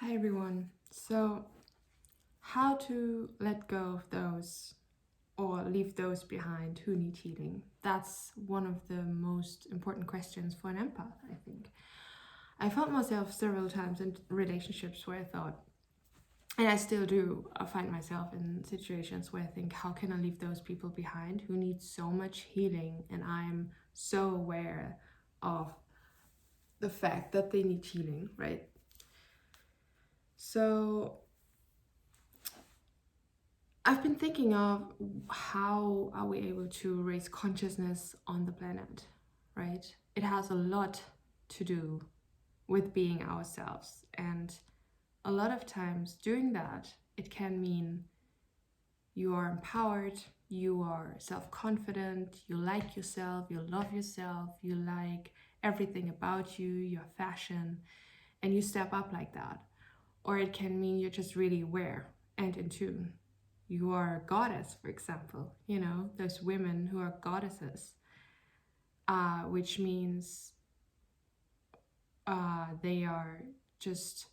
Hi everyone. So, how to let go of those or leave those behind who need healing? That's one of the most important questions for an empath, I think. I found myself several times in relationships where I thought, and I still do, I find myself in situations where I think, how can I leave those people behind who need so much healing? And I'm so aware of the fact that they need healing, right? So, I've been thinking of how are we able to raise consciousness on the planet, right? It has a lot to do with being ourselves. And a lot of times doing that, it can mean you are empowered, you are self-confident, you like yourself, you love yourself, you like everything about you, your fashion, and you step up like that. Or it can mean you're just really aware and in tune. You are a goddess, for example, those women who are goddesses, which means they are just,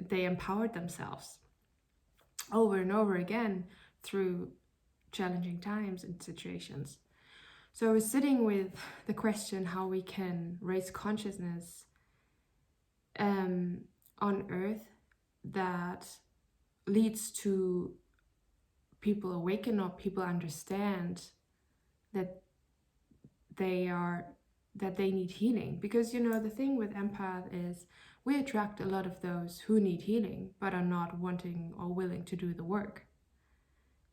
they empowered themselves over and over again through challenging times and situations. So I was sitting with the question how we can raise consciousness on Earth that leads to people awaken or people understand that they need healing. Because the thing with empath is we attract a lot of those who need healing but are not wanting or willing to do the work.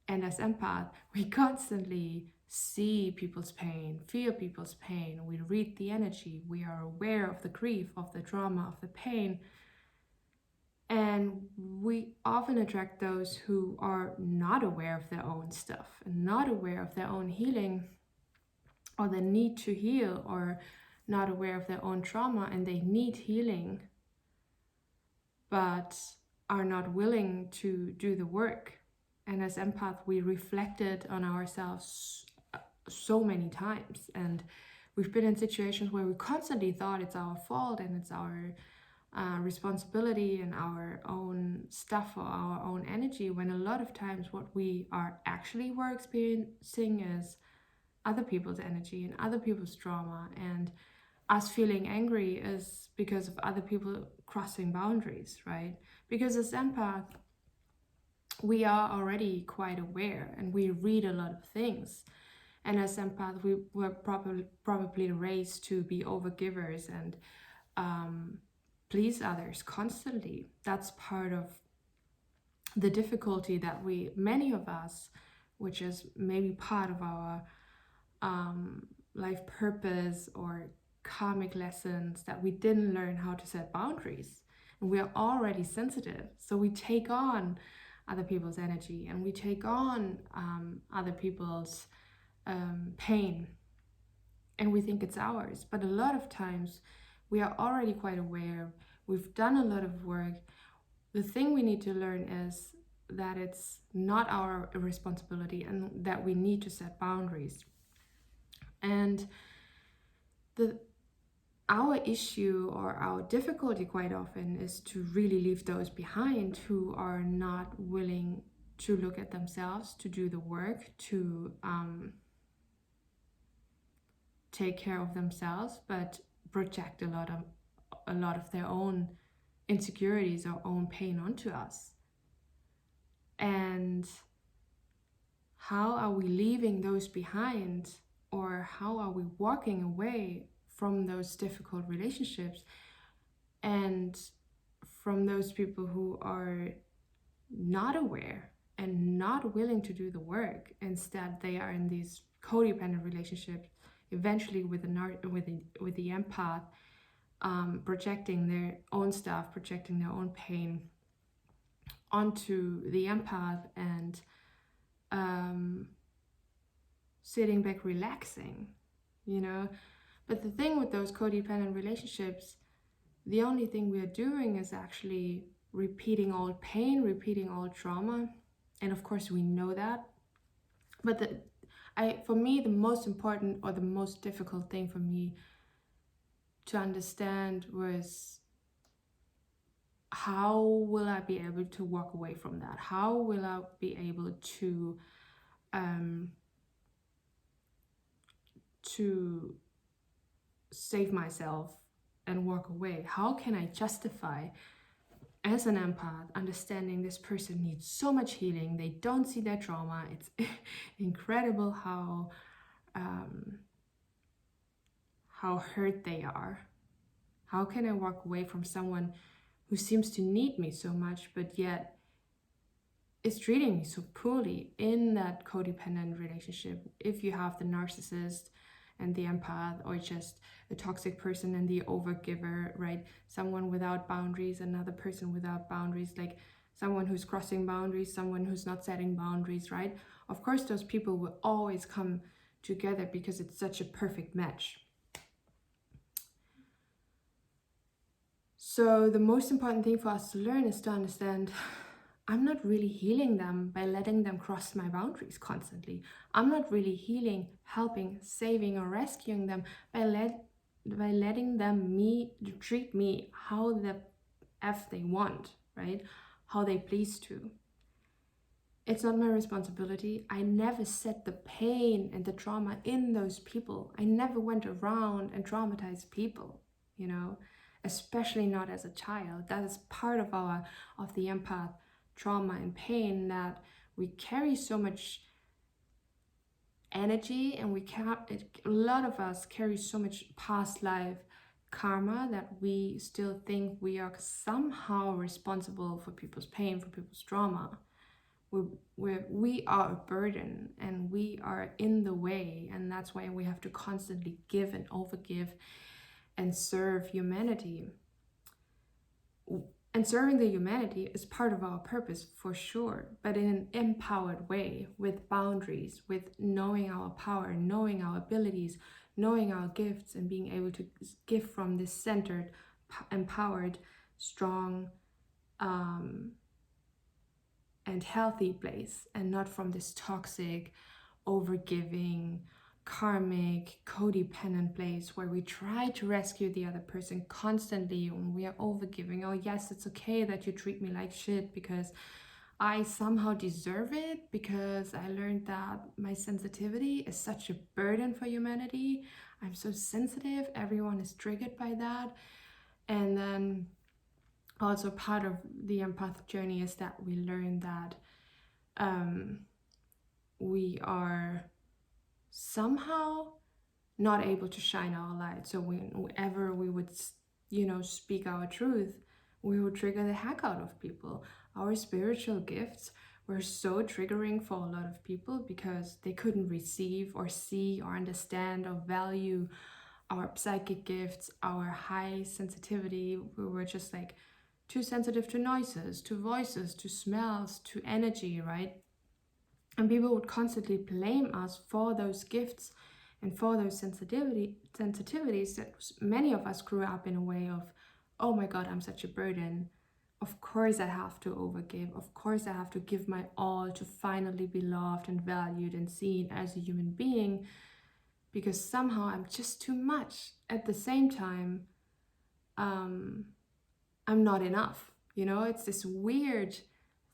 And as empath, we constantly see people's pain, feel people's pain, we read the energy, we are aware of the grief, of the trauma, of the pain. And we often attract those who are not aware of their own stuff and not aware of their own healing or the need to heal, or not aware of their own trauma and they need healing but are not willing to do the work. And as empath, we reflected on ourselves so many times, and we've been in situations where we constantly thought it's our fault and it's our responsibility and our own stuff or our own energy, when a lot of times what we are actually were experiencing is other people's energy and other people's trauma, and us feeling angry is because of other people crossing boundaries, right? Because as empath, we are already quite aware and we read a lot of things. And as empath, we were probably raised to be overgivers and please others constantly. That's part of the difficulty that many of us, which is maybe part of our life purpose or karmic lessons, that we didn't learn how to set boundaries. And we are already sensitive, so we take on other people's energy and we take on other people's pain, and we think it's ours. But a lot of times we are already quite aware, we've done a lot of work. The thing we need to learn is that it's not our responsibility and that we need to set boundaries. And our issue or our difficulty quite often is to really leave those behind who are not willing to look at themselves, to do the work, to take care of themselves, but project a lot of their own insecurities or own pain onto us. And how are we leaving those behind, or how are we walking away from those difficult relationships and from those people who are not aware and not willing to do the work? Instead, they are in these codependent relationships, eventually with the empath, projecting their own stuff, projecting their own pain onto the empath, and sitting back relaxing, But the thing with those codependent relationships, the only thing we are doing is actually repeating old pain, repeating old trauma. And of course we know that. But for me, the most important or the most difficult thing for me to understand was how will I be able to walk away from that? How will I be able to save myself and walk away? How can I justify as an empath understanding this person needs so much healing, they don't see their trauma? It's incredible how hurt they are. How can I walk away from someone who seems to need me so much, but yet is treating me so poorly in that codependent relationship? If you have the narcissist and the empath, or just a toxic person and the overgiver, right? Someone without boundaries, another person without boundaries, like someone who's crossing boundaries, someone who's not setting boundaries, right? Of course, those people will always come together because it's such a perfect match. So the most important thing for us to learn is to understand I'm not really healing them by letting them cross my boundaries constantly. I'm not really healing, helping, saving, or rescuing them by letting them treat me how the F they want, right? How they please to. It's not my responsibility. I never set the pain and the trauma in those people. I never went around and traumatized people, you know, especially not as a child. That is part of the empath trauma and pain, that we carry so much energy, and a lot of us carry so much past life karma that we still think we are somehow responsible for people's pain, for people's trauma. We are a burden and we are in the way, and that's why we have to constantly give and overgive and serve humanity. And serving the humanity is part of our purpose for sure, but in an empowered way, with boundaries, with knowing our power, knowing our abilities, knowing our gifts, and being able to give from this centered, empowered, strong, and healthy place, and not from this toxic, overgiving, karmic, codependent place where we try to rescue the other person constantly when we are overgiving. Oh yes, it's okay that you treat me like shit because I somehow deserve it, because I learned that my sensitivity is such a burden for humanity. I'm so sensitive, everyone is triggered by that. And then also part of the empath journey is that we learn that we are somehow not able to shine our light. So whenever we would, speak our truth, we would trigger the heck out of people. Our spiritual gifts were so triggering for a lot of people because they couldn't receive or see or understand or value our psychic gifts, our high sensitivity. We were just like too sensitive to noises, to voices, to smells, to energy, right? And people would constantly blame us for those gifts and for those sensitivities that many of us grew up in a way of, oh my God, I'm such a burden. Of course I have to overgive. Of course I have to give my all to finally be loved and valued and seen as a human being, because somehow I'm just too much. At the same time, I'm not enough. It's this weird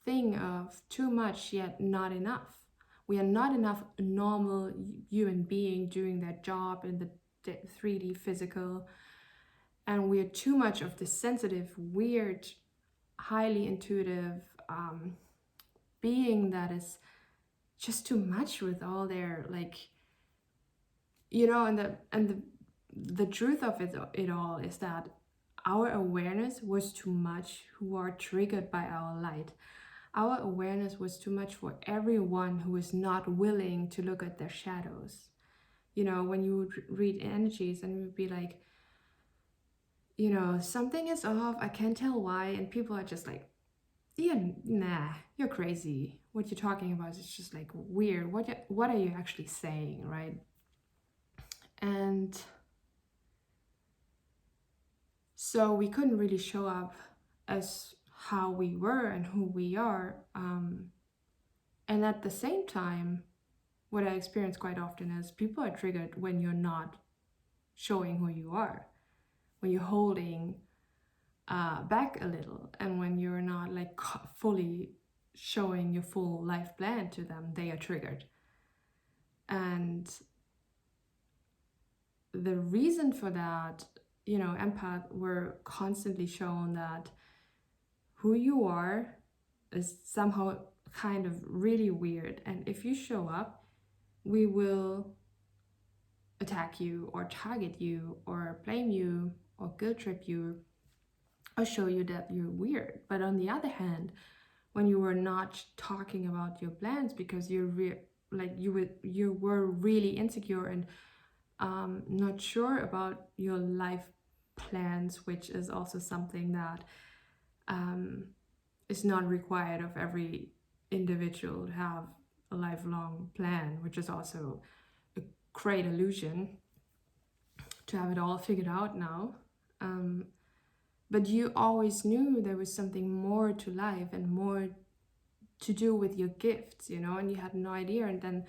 thing of too much yet not enough. We are not enough normal human being doing their job in the 3D physical, and we are too much of the sensitive, weird, highly intuitive being that is just too much with all their and the truth of it all is that our awareness was too much who are triggered by our light. Our awareness was too much for everyone who is not willing to look at their shadows. When you would read energies and you would be like, something is off, I can't tell why, and people are just like, yeah, nah, you're crazy. What you're talking about is just like weird. What are you actually saying, right? And so we couldn't really show up as how we were and who we are. And at the same time, what I experience quite often is people are triggered when you're not showing who you are, when you're holding back a little, and when you're not like fully showing your full life plan to them, they are triggered. And the reason for that, empath were constantly shown that who you are is somehow kind of really weird, and if you show up, we will attack you or target you or blame you or guilt trip you or show you that you're weird. But on the other hand, when you were not talking about your plans because you were really insecure and not sure about your life plans, which is also something that is not required of every individual to have a lifelong plan, which is also a great illusion to have it all figured out now. But you always knew there was something more to life and more to do with your gifts, and you had no idea. And then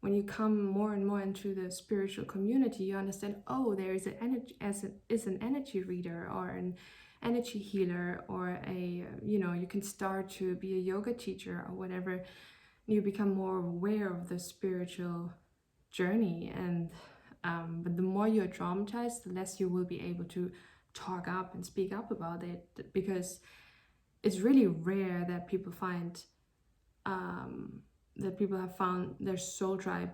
when you come more and more into the spiritual community, you understand, oh, there is an energy reader or an energy healer, or you can start to be a yoga teacher or whatever. You become more aware of the spiritual journey, and but the more you're traumatized, the less you will be able to talk up and speak up about it, because it's really rare that people find that people have found their soul tribe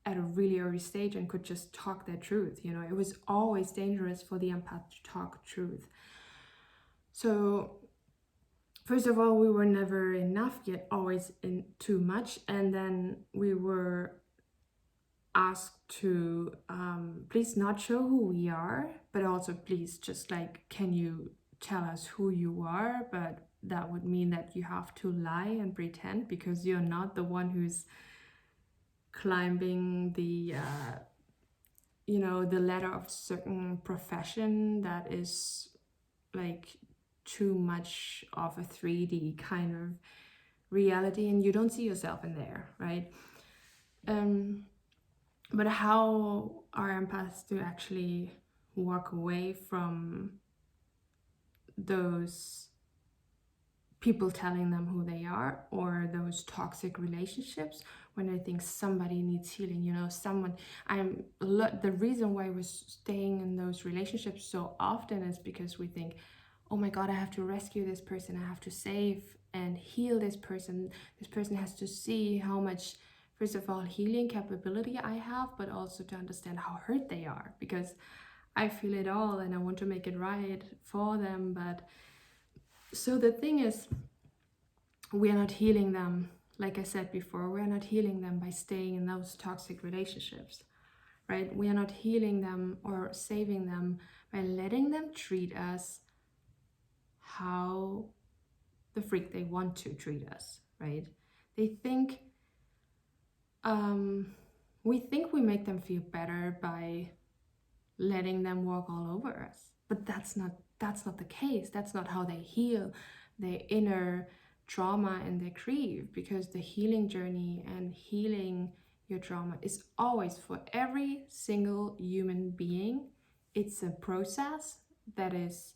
at a really early stage and could just talk their truth. It was always dangerous for the empath to talk truth. So first of all, we were never enough, yet always in too much. And then we were asked to please not show who we are, but also please just can you tell us who you are? But that would mean that you have to lie and pretend, because you're not the one who's climbing the the ladder of certain profession that is too much of a 3D kind of reality, and you don't see yourself in there, right? But how are empaths to actually walk away from those people telling them who they are, or those toxic relationships when I think somebody needs healing? The reason why we're staying in those relationships so often is because we think, oh my God, I have to rescue this person, I have to save and heal this person. This person has to see how much, first of all, healing capability I have, but also to understand how hurt they are, because I feel it all and I want to make it right for them. But so the thing is, we are not healing them, like I said before, we are not healing them by staying in those toxic relationships, right? We are not healing them or saving them by letting them treat us how the freak they want to treat us, right? They think, we think we make them feel better by letting them walk all over us, but that's not the case. That's not how they heal their inner trauma and their grief, because the healing journey and healing your trauma is always, for every single human being, it's a process that is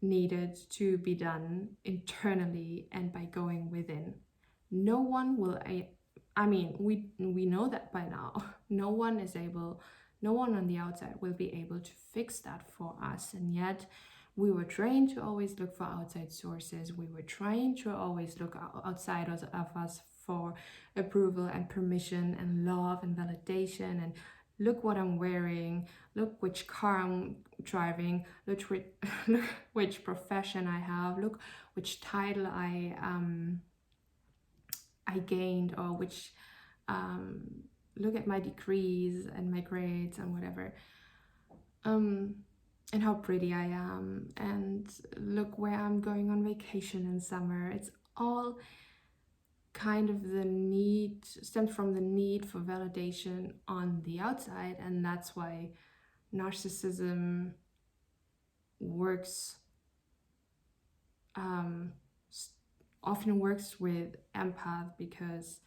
needed to be done internally and by going within. No one will, we know that by now. No one on the outside will be able to fix that for us. And yet we were trained to always look for outside sources. We were trained to always look outside of us for approval and permission and love and validation. And look what I'm wearing, look which car I'm driving, look which profession I have, look which title I gained, or which look at my degrees and my grades and whatever, and how pretty I am, and look where I'm going on vacation in summer. It's all kind of stems from the need for validation on the outside. And that's why narcissism often works with empath, because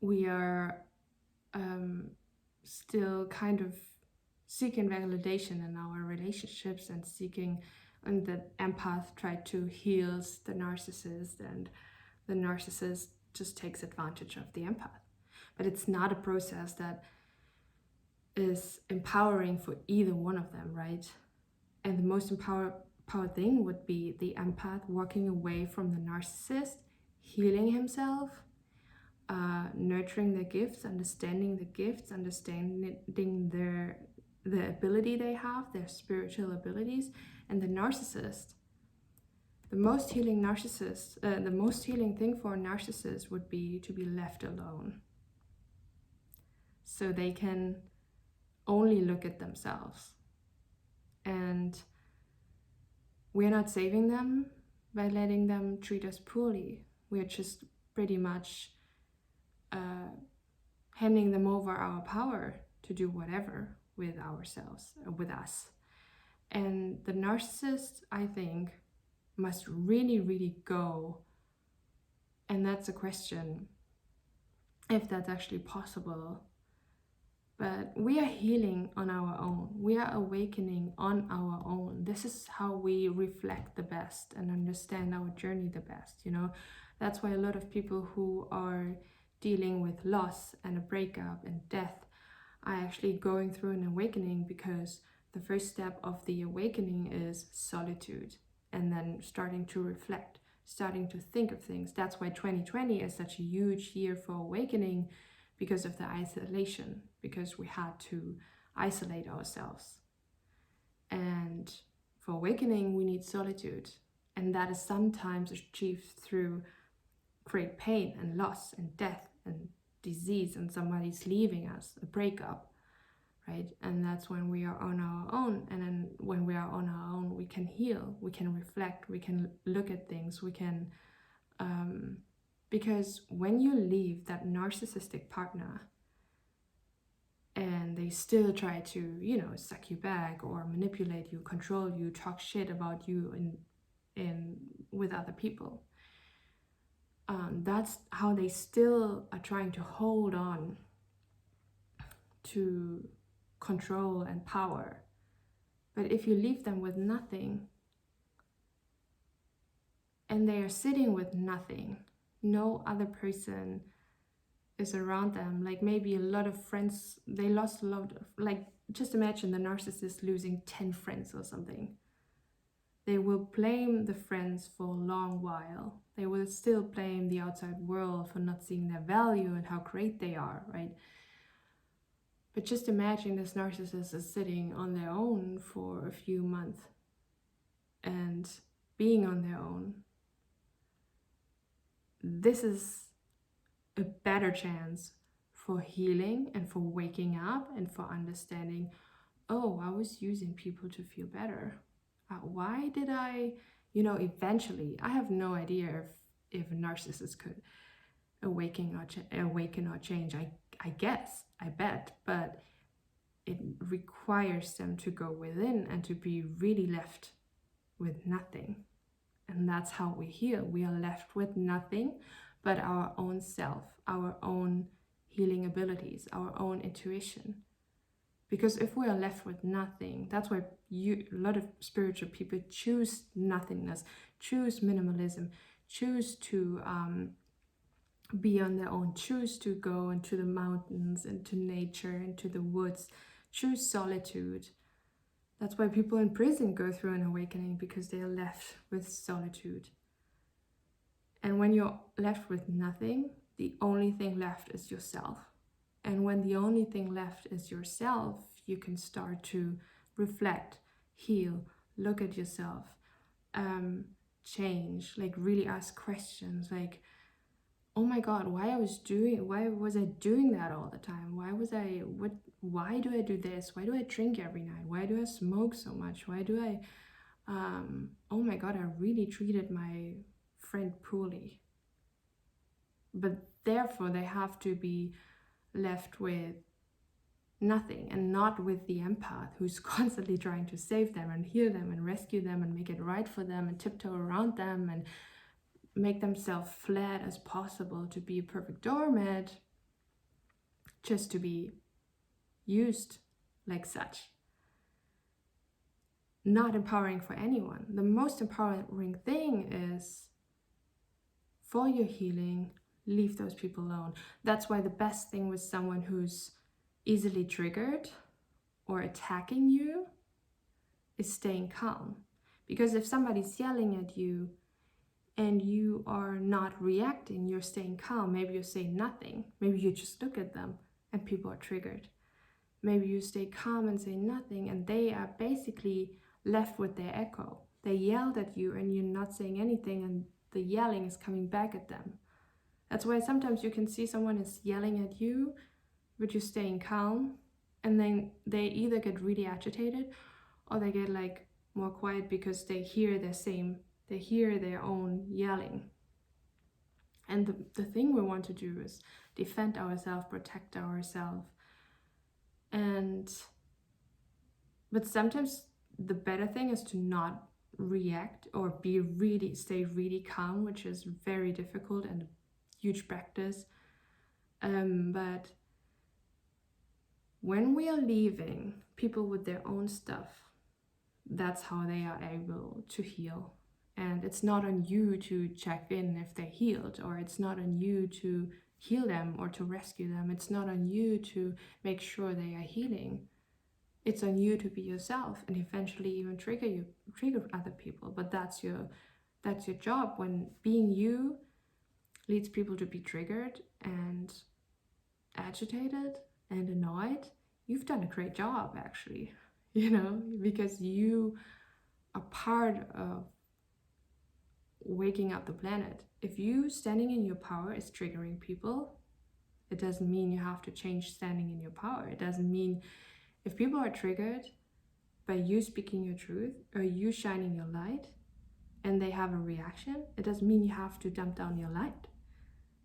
we are still kind of seeking validation in our relationships and the empath tried to heal the narcissist, and the narcissist just takes advantage of the empath. But it's not a process that is empowering for either one of them, right? And the most empowered thing would be the empath walking away from the narcissist, healing himself, nurturing their gifts, understanding the ability they have, their spiritual abilities. And the narcissist, the most healing thing for a narcissist would be to be left alone, so they can only look at themselves. And we're not saving them by letting them treat us poorly. We're just pretty much handing them over our power to do whatever with ourselves, with us. And the narcissist, I think, must really, really go. And that's a question, if that's actually possible. But we are healing on our own. We are awakening on our own. This is how we reflect the best and understand our journey the best, you know? That's why a lot of people who are dealing with loss and a breakup and death are actually going through an awakening, because the first step of the awakening is solitude, and then starting to reflect, starting to think of things. That's why 2020 is such a huge year for awakening, because of the isolation, because we had to isolate ourselves. And for awakening, we need solitude. And that is sometimes achieved through great pain and loss and death and disease, and somebody's leaving us, a breakup, right? And that's when we are on our own. And then when we are on our own, we can heal, we can reflect, we can look at things, we can because when you leave that narcissistic partner and they still try to, you know, suck you back or manipulate you, control you, talk shit about you in with other people, that's how they still are trying to hold on to control and power. But if you leave them with nothing, and they are sitting with nothing, no other person is around them, like maybe a lot of friends, they lost a lot of, like, just imagine the narcissist losing 10 friends or something. They will blame the friends for a long while. They will still blame the outside world for not seeing their value and how great they are, right? But just imagine this narcissist is sitting on their own for a few months and being on their own. This is a better chance for healing and for waking up and for understanding, oh, I was using people to feel better. Why did I, eventually, I have no idea if a narcissist could awaken or change. I guess, I bet, but it requires them to go within and to be really left with nothing. And that's how we heal. We are left with nothing but our own self, our own healing abilities, our own intuition. Because if we are left with nothing, that's why a lot of spiritual people choose nothingness, choose minimalism, choose to be on their own, choose to go into the mountains, into nature, into the woods, choose solitude. That's why people in prison go through an awakening, because they are left with solitude. And when you're left with nothing, the only thing left is yourself. And when the only thing left is yourself, you can start to reflect, heal, look at yourself, change, like really ask questions like, oh my God, why was I doing that all the time? Why do I do this? Why do I drink every night? Why do I smoke so much? Why do I, oh my God, I really treated my friend poorly. But therefore they have to be left with nothing, and not with the empath who's constantly trying to save them and heal them and rescue them and make it right for them and tiptoe around them and make themselves flat as possible to be a perfect doormat, just to be used like such. not empowering for anyone. The most empowering thing is for your healing, leave those people alone. That's why the best thing with someone who's easily triggered or attacking you is staying calm. Because if somebody's yelling at you and you are not reacting, you're staying calm. Maybe you say nothing. Maybe you just look at them and people are triggered. Maybe you stay calm and say nothing, and they are basically left with their echo. They yelled at you and you're not saying anything, and the yelling is coming back at them. That's why sometimes you can see someone is yelling at you, but you're staying calm, and then they either get really agitated or they get like more quiet because they hear their own yelling. And the thing we want to do is defend ourselves, protect ourselves. But sometimes the better thing is to not react or stay really calm, which is very difficult and a huge practice. But when we are leaving people with their own stuff, that's how they are able to heal. And it's not on you to check in if they healed, or it's not on you to heal them or to rescue them. It's not on you to make sure they are healing. It's on you to be yourself and eventually even trigger other people. But that's your job. When being you leads people to be triggered and agitated and annoyed, you've done a great job, actually, because you are part of waking up the planet. If you standing in your power is triggering people, it doesn't mean you have to change standing in your power. It doesn't mean if people are triggered by you speaking your truth or you shining your light and they have a reaction, it doesn't mean you have to dump down your light.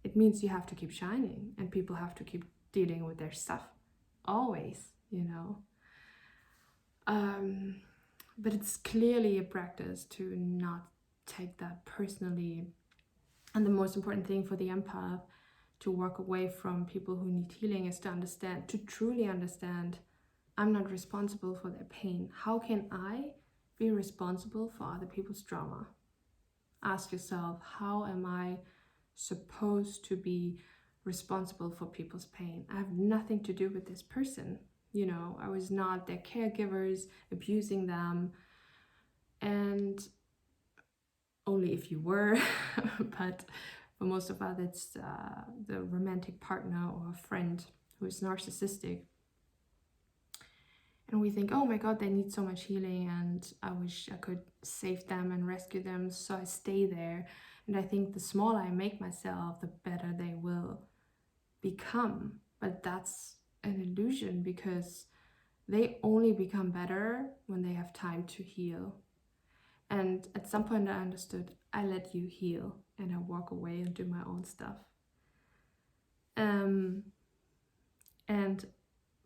It means you have to keep shining, and people have to keep dealing with their stuff always, But it's clearly a practice to not take that personally. And the most important thing for the empath to walk away from people who need healing is to truly understand, I'm not responsible for their pain. How can I be responsible for other people's trauma? Ask yourself, how am I supposed to be responsible for people's pain? I have nothing to do with this person. I was not their caregivers, abusing them. And only if you were, but for most of us, it's the romantic partner or a friend who is narcissistic. And we think, oh my God, they need so much healing and I wish I could save them and rescue them. So I stay there. And I think the smaller I make myself, the better they will become. But that's an illusion, because they only become better when they have time to heal. And at some point I understood, I let you heal and I walk away and do my own stuff. And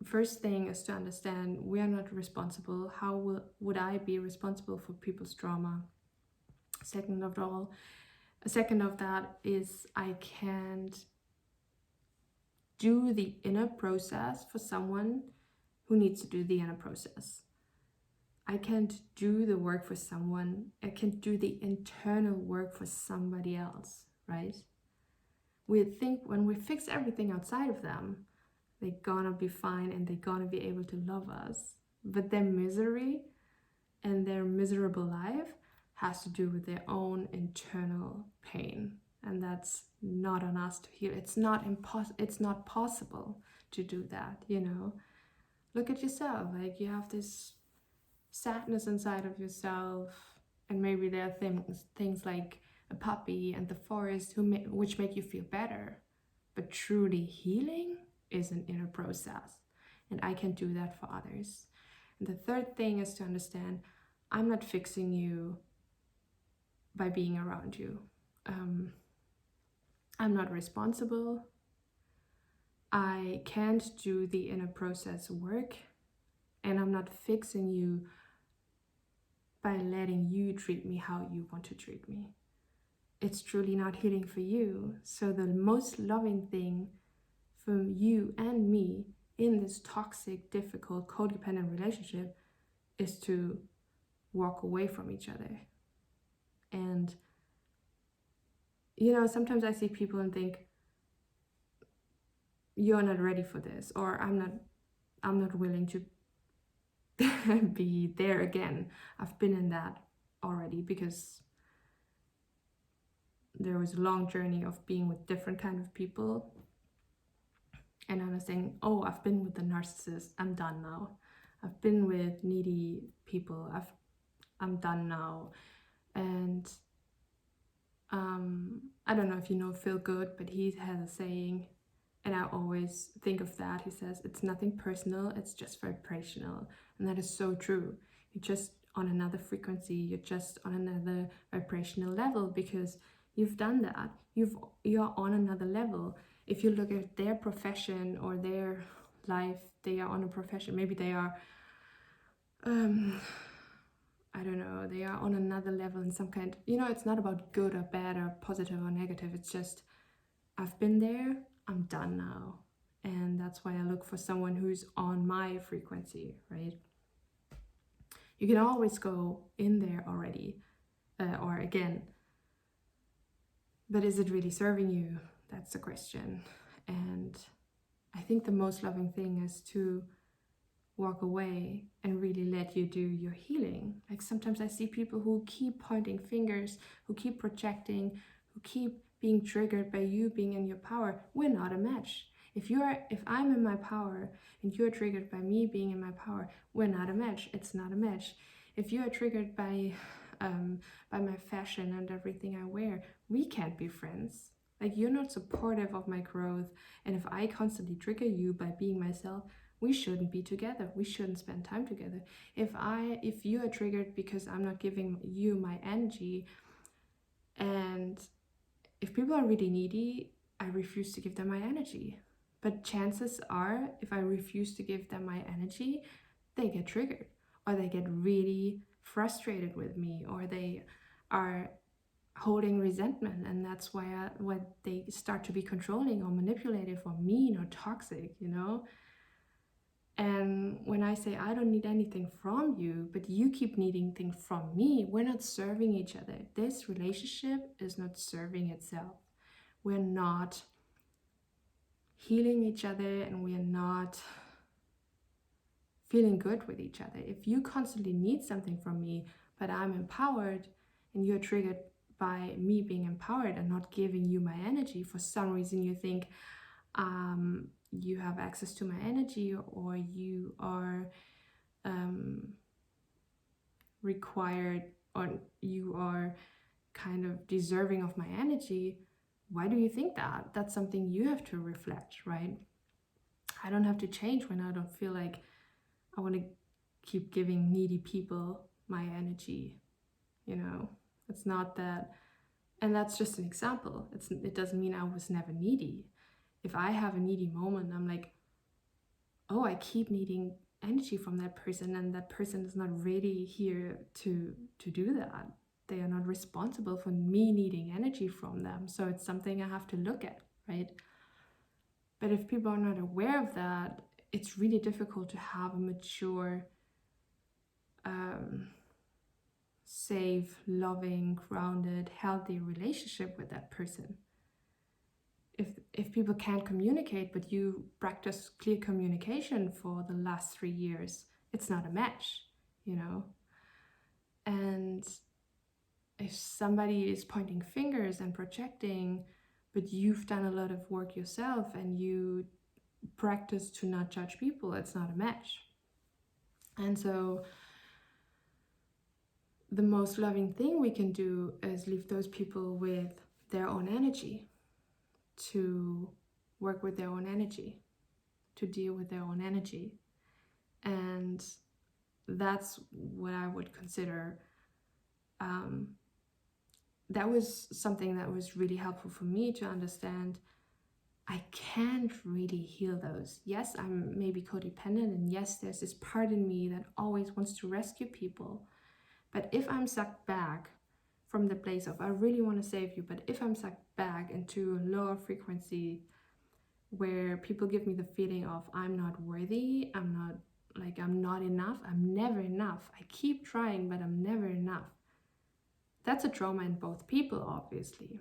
first thing is to understand we are not responsible. How would I be responsible for people's trauma? Second of that is I can't do the inner process for someone who needs to do the inner process. I can't do the work for someone. I can't do the internal work for somebody else, right? We think when we fix everything outside of them, they're gonna be fine and they're gonna be able to love us. But their misery and their miserable life has to do with their own internal pain. And that's not on us to heal. It's not possible to do that, Look at yourself. Like, you have this sadness inside of yourself, and maybe there are things like a puppy and the forest which make you feel better. But truly healing is an inner process, and I can do that for others. And the third thing is to understand, I'm not fixing you by being around you. I'm not responsible. I can't do the inner process work, and I'm not fixing you by letting you treat me how you want to treat me. It's truly not healing for you. So the most loving thing for you and me in this toxic, difficult, codependent relationship is to walk away from each other. And sometimes I see people and think, you're not ready for this, or I'm not willing to be there again. I've been in that already, because there was a long journey of being with different kind of people, and I was saying, oh, I've been with the narcissist, I'm done now. I've been with needy people, I'm done now. And I don't know if you know Phil Good, but he has a saying, and I always think of that. He says, it's nothing personal, it's just vibrational. And that is so true. You're just on another frequency, you're just on another vibrational level, because you've done that. You're on another level. If you look at their profession or their life, they are on a profession. Maybe they are, I don't know, they are on another level in some kind. It's not about good or bad or positive or negative. It's just, I've been there, I'm done now. And that's why I look for someone who's on my frequency, right? You can always go in there already, or again. But is it really serving you? That's the question. And I think the most loving thing is to walk away and really let you do your healing. Like, sometimes I see people who keep pointing fingers, who keep projecting, who keep being triggered by you being in your power. We're not a match. If I'm in my power and you're triggered by me being in my power, we're not a match. It's not a match. If you are triggered by my fashion and everything I wear, we can't be friends. Like, you're not supportive of my growth, and if I constantly trigger you by being myself, we shouldn't be together. We shouldn't spend time together. If you are triggered because I'm not giving you my energy, and if people are really needy, I refuse to give them my energy. But chances are, if I refuse to give them my energy, they get triggered, or they get really frustrated with me, or they are holding resentment, and that's why when they start to be controlling or manipulative or mean or toxic, And when I say I don't need anything from you, but you keep needing things from me, we're not serving each other. This relationship is not serving itself. We're not healing each other, and we're not feeling good with each other. If you constantly need something from me, but I'm empowered, and you're triggered by me being empowered and not giving you my energy, for some reason you think you have access to my energy, or you are required, or you are kind of deserving of my energy. Why do you think that? That's something you have to reflect, right? I don't have to change when I don't feel like I want to keep giving needy people my energy. It's not that. And that's just an example. It doesn't mean I was never needy. If I have a needy moment, I'm like, oh, I keep needing energy from that person, and that person is not really here to do that. They are not responsible for me needing energy from them. So it's something I have to look at, right? But if people are not aware of that, it's really difficult to have a mature, safe, loving, grounded, healthy relationship with that person. If people can't communicate, but you practice clear communication for the last 3 years, it's not a match, And if somebody is pointing fingers and projecting, but you've done a lot of work yourself and you practice to not judge people, it's not a match. And so the most loving thing we can do is leave those people with their own energy, to work with their own energy, to deal with their own energy. And that's what I would consider. That was something that was really helpful for me to understand. I can't really heal those. Yes, I'm maybe codependent, and yes, there's this part in me that always wants to rescue people. But if I'm sucked back from the place of I really want to save you, but if I'm sucked back into a lower frequency where people give me the feeling of I'm not worthy, I'm not like I'm not enough, I'm never enough, I keep trying, but I'm never enough. That's a trauma in both people, obviously.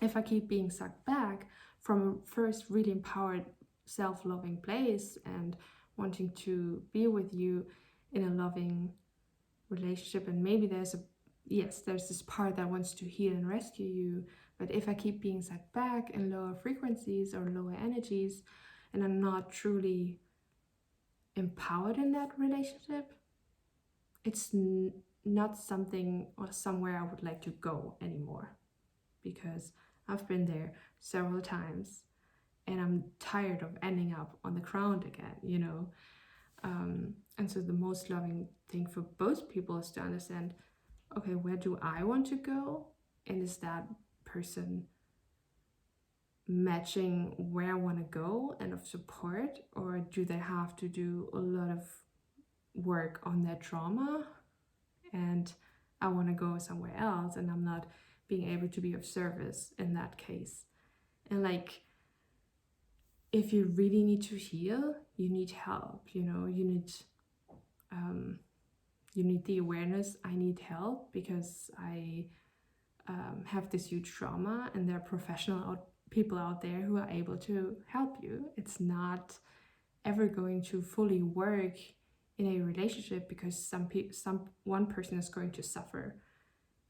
If I keep being sucked back from a first really empowered, self-loving place and wanting to be with you in a loving relationship, and maybe there's this part that wants to heal and rescue you, but if I keep being sucked back in lower frequencies or lower energies and I'm not truly empowered in that relationship, it's not something or somewhere I would like to go anymore, because I've been there several times and I'm tired of ending up on the ground again, you know. And so the most loving thing for both people is to understand, okay, where do I want to go? And is that person matching where I want to go and of support? Or do they have to do a lot of work on their trauma and I want to go somewhere else and I'm not being able to be of service in that case? And like, if you really need to heal, you need help, you know, you need the awareness, I need help because I have this huge trauma, and there are professional people out there who are able to help you. It's not ever going to fully work in a relationship because one person is going to suffer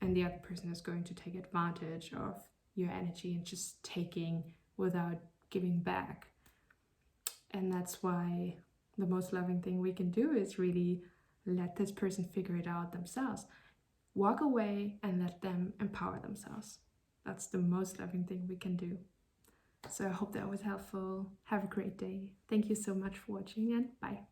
and the other person is going to take advantage of your energy and just taking without giving back. And that's why the most loving thing we can do is really let this person figure it out themselves. Walk away and let them empower themselves. That's the most loving thing we can do. So I hope that was helpful. Have a great day. Thank you so much for watching, and bye.